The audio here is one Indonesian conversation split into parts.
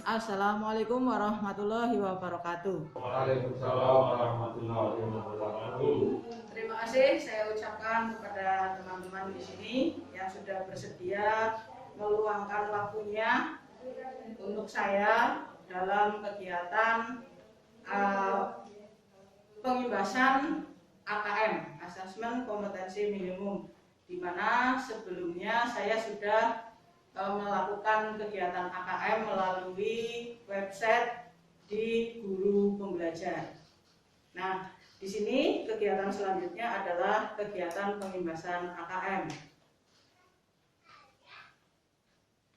Assalamualaikum warahmatullahi wabarakatuh. Waalaikumsalam warahmatullahi wabarakatuh. Terima kasih saya ucapkan kepada teman-teman di sini yang sudah bersedia meluangkan waktunya untuk saya dalam kegiatan pengimbasan AKM, Asesmen Kompetensi Minimum, di mana sebelumnya saya sudah melakukan kegiatan AKM melalui website di Guru Pembelajar. Nah, di sini kegiatan selanjutnya adalah kegiatan pengimbasan AKM.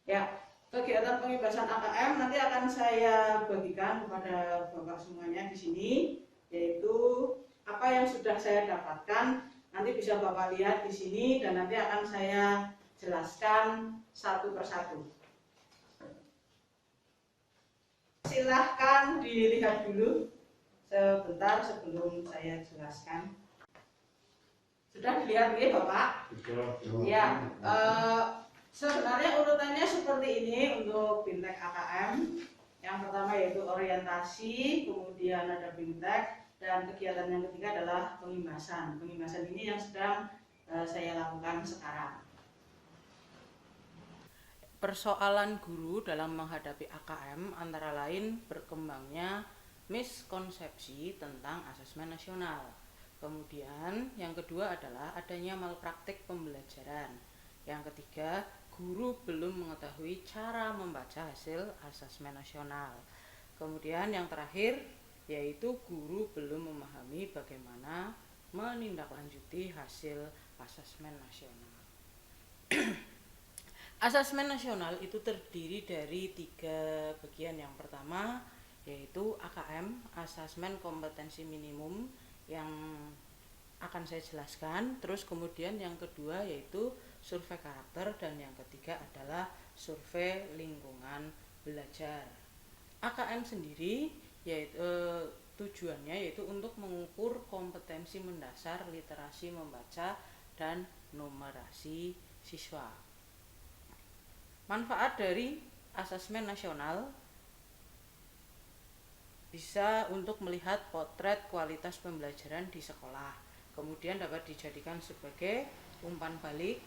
Ya, kegiatan pengimbasan AKM nanti akan saya bagikan kepada Bapak semuanya di sini, yaitu apa yang sudah saya dapatkan nanti bisa Bapak lihat di sini dan nanti akan saya jelaskan satu persatu. Silahkan dilihat dulu sebentar sebelum saya jelaskan. Sudah dilihat ya Bapak? Ya, sebenarnya urutannya seperti ini untuk BIMTEK AKM. Yang pertama yaitu orientasi, kemudian ada BIMTEK, dan kegiatan yang ketiga adalah pengimbasan. Pengimbasan ini yang sedang saya lakukan sekarang. Persoalan guru dalam menghadapi AKM antara lain berkembangnya miskonsepsi tentang asesmen nasional. Kemudian yang kedua adalah adanya malpraktik pembelajaran. Yang ketiga, guru belum mengetahui cara membaca hasil asesmen nasional. Kemudian yang terakhir yaitu guru belum memahami bagaimana menindaklanjuti hasil asesmen nasional. Asesmen nasional itu terdiri dari 3 bagian. Yang pertama yaitu AKM, Asesmen Kompetensi Minimum, yang akan saya jelaskan. Terus kemudian yang kedua yaitu survei karakter, dan yang ketiga adalah survei lingkungan belajar. AKM sendiri yaitu tujuannya yaitu untuk mengukur kompetensi mendasar literasi membaca dan numerasi siswa. Manfaat dari asesmen nasional bisa untuk melihat potret kualitas pembelajaran di sekolah, kemudian dapat dijadikan sebagai umpan balik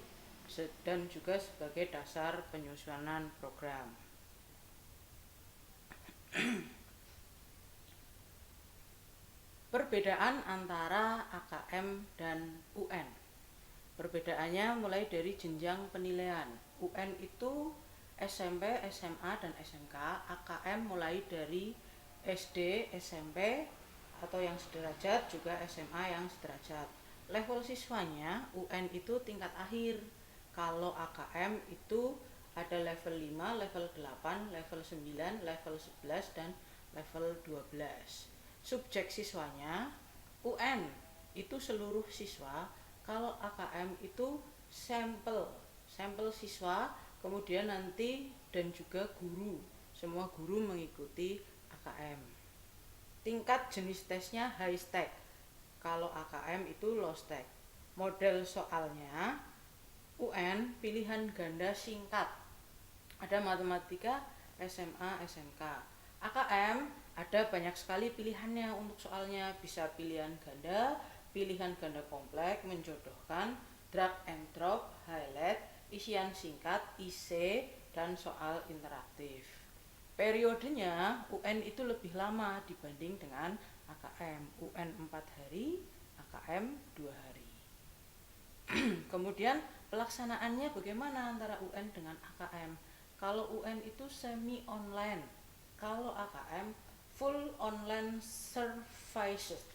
dan juga sebagai dasar penyusunan program. Perbedaan antara AKM dan UN. Perbedaannya mulai dari jenjang penilaian. UN itu SMP, SMA, dan SMK. AKM mulai dari SD, SMP atau yang sederajat, juga SMA yang sederajat. Level siswanya UN itu tingkat akhir. Kalau AKM itu ada level 5, level 8, level 9, level 11, dan level 12. Subjek siswanya UN itu seluruh siswa. Kalau AKM itu sampel siswa, kemudian nanti dan juga guru, semua guru mengikuti AKM. Tingkat jenis tesnya high stack, kalau AKM itu low stack. Model soalnya UN pilihan ganda singkat, ada matematika, SMA, SMK. AKM ada banyak sekali pilihannya untuk soalnya, bisa pilihan ganda kompleks, menjodohkan, drag and drop, highlight, isian singkat, IC, dan soal interaktif. Periodenya UN itu lebih lama dibanding dengan AKM. UN 4 hari, AKM 2 hari. Kemudian pelaksanaannya bagaimana antara UN dengan AKM? Kalau UN itu semi online, kalau AKM full online services.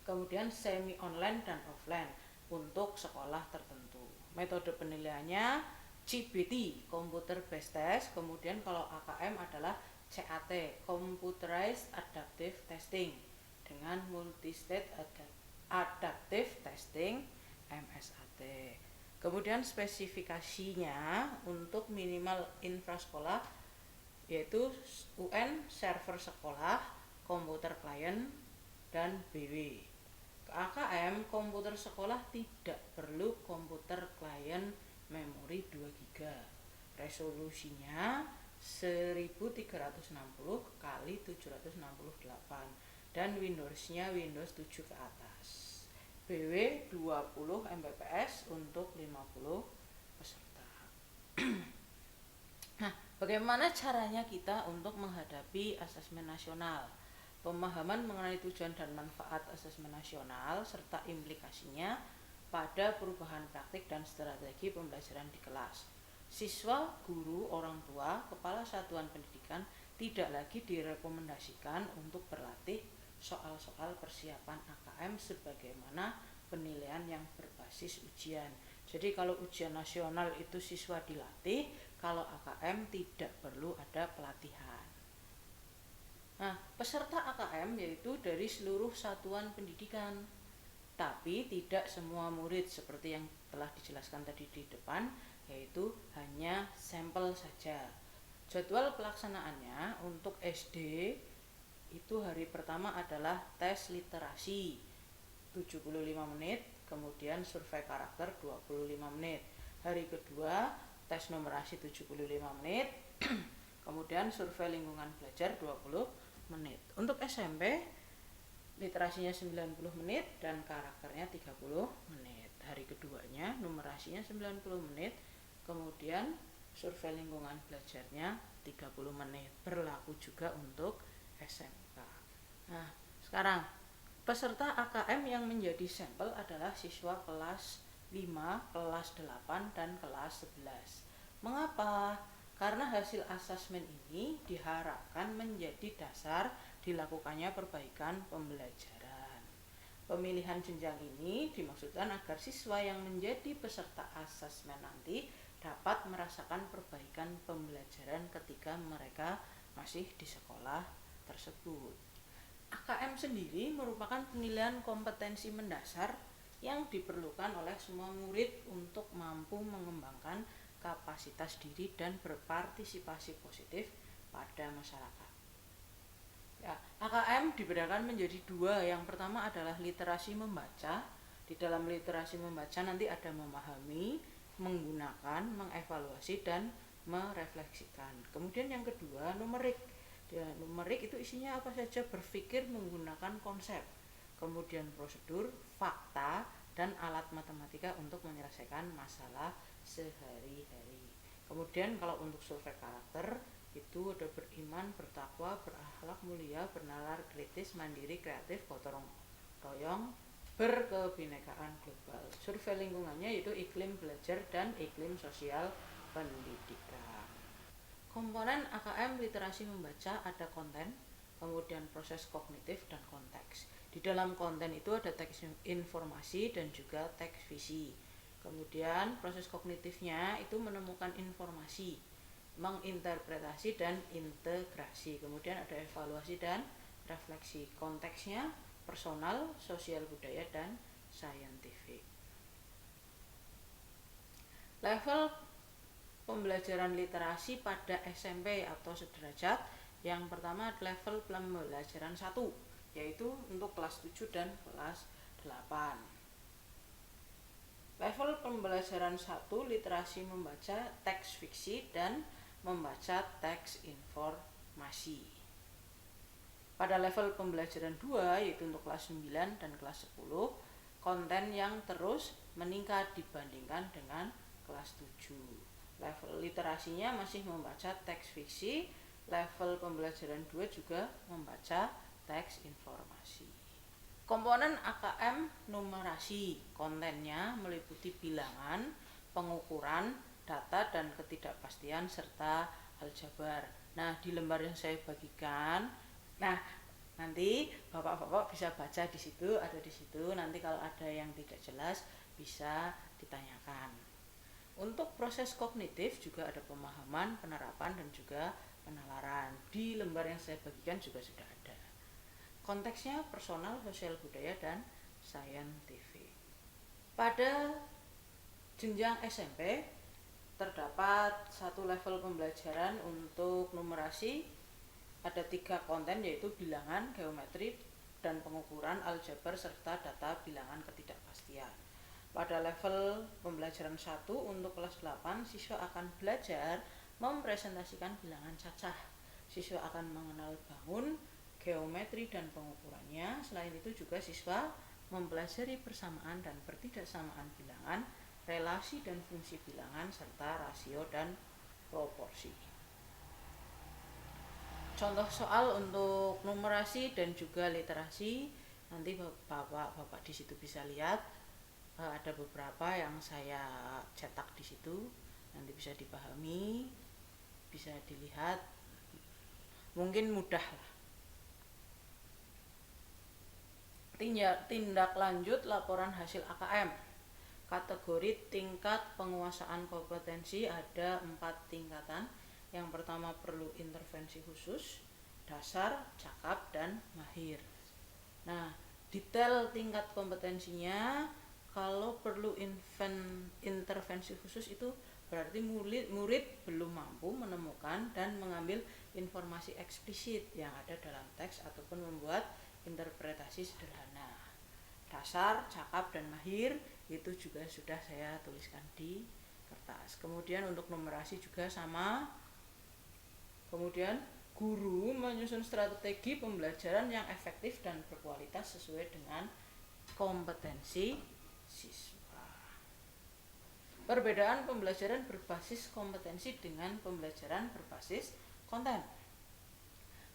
Kemudian semi online dan offline untuk sekolah tertentu. Metode penilaiannya CBT, Computer Based Test. Kemudian kalau AKM adalah CAT, Computerized Adaptive Testing, dengan Multi-State Adaptive Testing, MSAT. Kemudian spesifikasinya untuk minimal infrasekolah yaitu UN server sekolah, komputer klien, dan BW. AKM komputer sekolah tidak perlu komputer klien memori 2 GB. Resolusinya 1360 kali 768 dan Windowsnya Windows 7 ke atas. BW 20 Mbps untuk 50 peserta. Nah, bagaimana caranya kita untuk menghadapi asesmen nasional? Pemahaman mengenai tujuan dan manfaat asesmen nasional serta implikasinya pada perubahan praktik dan strategi pembelajaran di kelas. Siswa, guru, orang tua, kepala satuan pendidikan tidak lagi direkomendasikan untuk berlatih soal-soal persiapan AKM sebagaimana penilaian yang berbasis ujian. Jadi kalau ujian nasional itu siswa dilatih, kalau AKM tidak perlu ada pelatihan. Nah, peserta AKM yaitu dari seluruh satuan pendidikan, tapi tidak semua murid seperti yang telah dijelaskan tadi di depan, yaitu hanya sampel saja. Jadwal pelaksanaannya untuk SD itu hari pertama adalah tes literasi 75 menit, kemudian survei karakter 25 menit. Hari kedua tes numerasi 75 menit, kemudian survei lingkungan belajar 20 menit. Untuk SMP literasinya 90 menit dan karakternya 30 menit. Hari keduanya numerasinya 90 menit, kemudian survei lingkungan belajarnya 30 menit. Berlaku juga untuk SMK. Nah, sekarang peserta AKM yang menjadi sampel adalah siswa kelas 5, kelas 8, dan kelas 11. Mengapa? Karena hasil asesmen ini diharapkan menjadi dasar dilakukannya perbaikan pembelajaran. Pemilihan jenjang ini dimaksudkan agar siswa yang menjadi peserta asesmen nanti dapat merasakan perbaikan pembelajaran ketika mereka masih di sekolah tersebut. AKM sendiri merupakan penilaian kompetensi mendasar yang diperlukan oleh semua murid untuk mampu mengembangkan kapasitas diri dan berpartisipasi positif pada masyarakat. Ya, AKM dibedakan menjadi dua. Yang pertama adalah literasi membaca. Di dalam literasi membaca nanti ada memahami, menggunakan, mengevaluasi, dan merefleksikan. Kemudian yang kedua numerik. Ya, numerik itu isinya apa saja? Berpikir menggunakan konsep, kemudian prosedur, fakta, dan alat matematika untuk menyelesaikan masalah sehari-hari. Kemudian kalau untuk survei karakter itu ada beriman, bertakwa, berakhlak mulia, bernalar, kritis, mandiri, kreatif, gotong royong, berkebinekaan global. Survei lingkungannya yaitu iklim belajar dan iklim sosial pendidikan. Komponen AKM literasi membaca ada konten, kemudian proses kognitif dan konteks. Di dalam konten itu ada teks informasi dan juga teks visi. Kemudian proses kognitifnya itu menemukan informasi, menginterpretasi dan integrasi. Kemudian ada evaluasi dan refleksi. Konteksnya personal, sosial budaya, dan saintifik. Level pembelajaran literasi pada SMP atau sederajat, yang pertama level pembelajaran 1, yaitu untuk kelas 7 dan kelas 8. Level pembelajaran 1 literasi membaca teks fiksi dan membaca teks informasi. Pada level pembelajaran 2 yaitu untuk kelas 9 dan kelas 10, konten yang terus meningkat dibandingkan dengan kelas 7. Level literasinya masih membaca teks fiksi, level pembelajaran 2 juga membaca teks informasi. Komponen AKM numerasi, kontennya meliputi bilangan, pengukuran, data, dan ketidakpastian, serta aljabar. Nah, di lembar yang saya bagikan, nah nanti bapak-bapak bisa baca di situ, ada di situ. Nanti kalau ada yang tidak jelas bisa ditanyakan. Untuk proses kognitif juga ada pemahaman, penerapan, dan juga penalaran. Di lembar yang saya bagikan juga sudah ada. Konteksnya personal, sosial budaya, dan saintifik. Pada jenjang SMP terdapat satu level pembelajaran untuk numerasi, ada 3 konten yaitu bilangan, geometri, dan pengukuran, aljabar, serta data bilangan ketidakpastian. Pada level pembelajaran 1 untuk kelas 8, siswa akan belajar mempresentasikan bilangan cacah. Siswa akan mengenal bangun, geometri dan pengukurannya. Selain itu juga siswa mempelajari persamaan dan pertidaksamaan bilangan, relasi dan fungsi bilangan, serta rasio dan proporsi. Contoh soal untuk numerasi dan juga literasi, nanti bapak-bapak di situ bisa lihat, ada beberapa yang saya cetak di situ, nanti bisa dipahami, bisa dilihat, mungkin mudah lah. Tindak lanjut laporan hasil AKM. Kategori tingkat penguasaan kompetensi ada 4 tingkatan. Yang pertama perlu intervensi khusus, dasar, cakap, dan mahir. Nah, detail tingkat kompetensinya, kalau perlu intervensi khusus itu berarti murid belum mampu menemukan dan mengambil informasi eksplisit yang ada dalam teks ataupun membuat interpretasi sederhana. Dasar, cakap, dan mahir itu juga sudah saya tuliskan di kertas. Kemudian untuk numerasi juga sama. Kemudian guru menyusun strategi pembelajaran yang efektif dan berkualitas sesuai dengan kompetensi siswa. Perbedaan pembelajaran berbasis kompetensi dengan pembelajaran berbasis konten.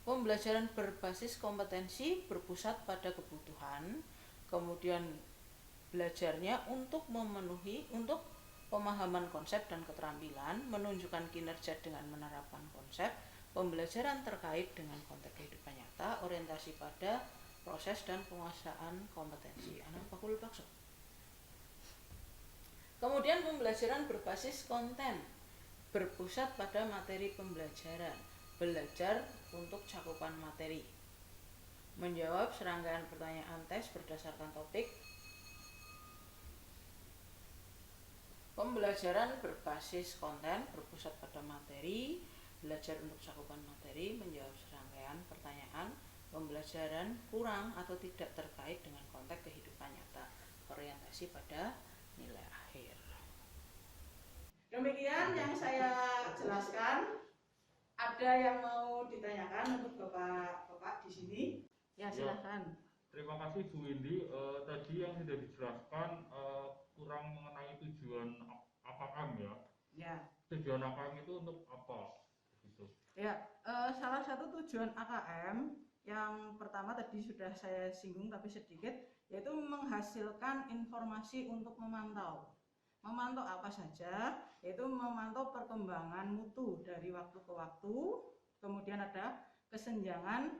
Pembelajaran berbasis kompetensi berpusat pada kebutuhan, kemudian belajarnya untuk pemahaman konsep dan keterampilan, menunjukkan kinerja dengan menerapkan konsep, pembelajaran terkait dengan konteks kehidupan nyata, orientasi pada proses dan penguasaan kompetensi. Anak pakul bakso. Kemudian pembelajaran berbasis konten, berpusat pada materi pembelajaran, belajar untuk cakupan materi, menjawab serangkaian pertanyaan tes berdasarkan topik. Pembelajaran berbasis konten berpusat pada materi, belajar untuk cakupan materi, menjawab serangkaian pertanyaan, pembelajaran kurang atau tidak terkait dengan konteks kehidupan nyata, orientasi pada nilai akhir. Demikian yang saya jelaskan. Ada yang mau ditanyakan untuk bapak-bapak di sini? Ya, silakan. Terima kasih Bu Windy. Tadi yang sudah dijelaskan kurang mengenai tujuan AKM ya. Ya. Tujuan AKM itu untuk apa? Gitu. Ya, salah satu tujuan AKM yang pertama tadi sudah saya singgung tapi sedikit, yaitu menghasilkan informasi untuk memantau. Memantau apa saja? Yaitu memantau perkembangan mutu dari waktu ke waktu, kemudian ada kesenjangan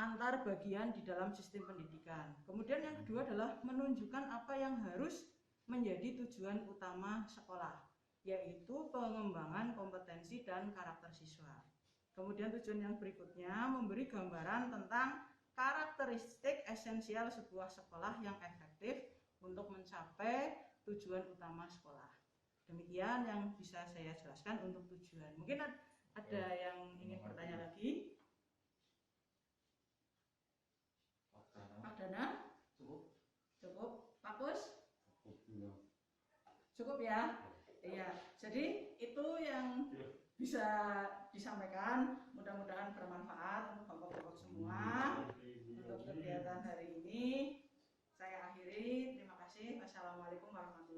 antar bagian di dalam sistem pendidikan. Kemudian yang kedua adalah menunjukkan apa yang harus menjadi tujuan utama sekolah, yaitu pengembangan kompetensi dan karakter siswa. Kemudian tujuan yang berikutnya memberi gambaran tentang karakteristik esensial sebuah sekolah yang efektif untuk mencapai tujuan utama sekolah. Demikian yang bisa saya jelaskan untuk tujuan. Mungkin ada yang ingin bertanya lagi? Pak Dana? Cukup? Pak Kus? Cukup ya? Iya. Jadi itu yang bisa disampaikan. Mudah-mudahan bermanfaat untuk bapak-bapak semua. Untuk kegiatan hari ini saya akhiri. Terima kasih. Wassalamualaikum warahmatullahi wabarakatuh.